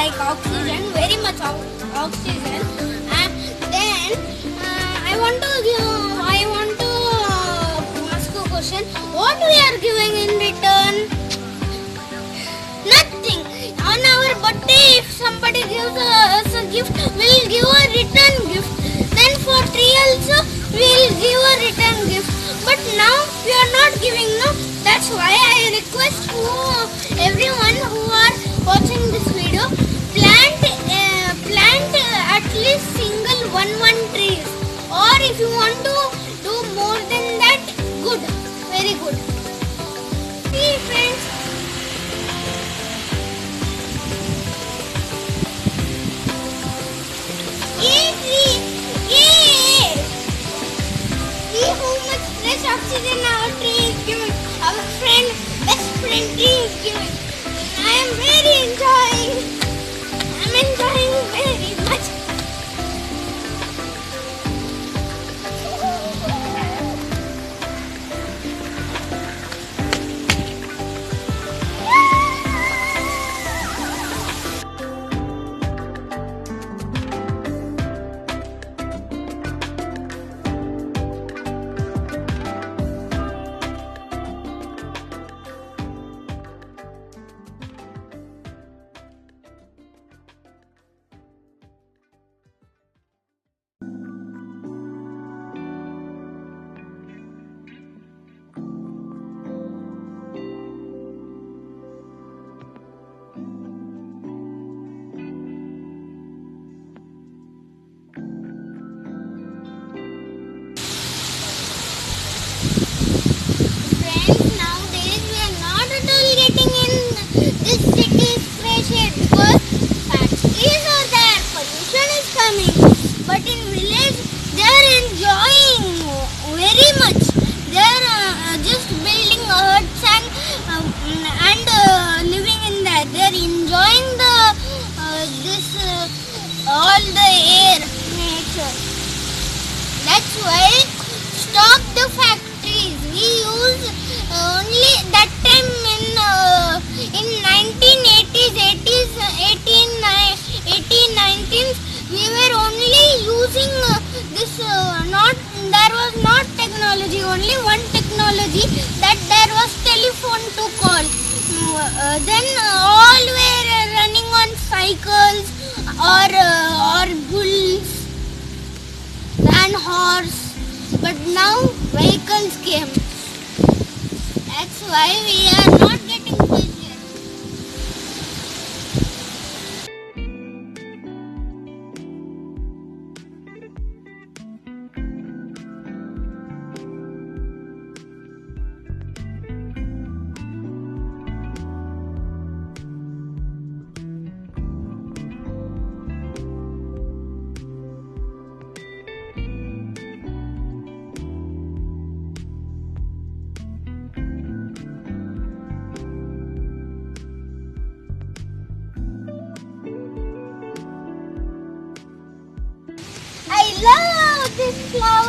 like oxygen, very much oxygen. And then I want to ask a question. What we are giving in return? Nothing. On our birthday, if somebody gives us a gift, we'll give a return gift. Then for tree also, we'll give a return gift. But now we are not giving, no. That's why I request everyone who are watching this video, plant at least single one trees. Or if you want to do more than that, good, very good. See friends. See how much fresh oxygen our tree is giving. Our best friend tree is giving. I am very enjoying. I'm enjoying very much. But in village, they are enjoying very much. They are just building huts and living in that. They are enjoying all the air, nature. That's why stop the factories. We use only that time in 1980s, 1890s. We were only using this, there was not technology, only one technology, that there was telephone to call. Then all were running on cycles or bulls and horse. But now vehicles came. That's why we are not getting fish. I love this flower.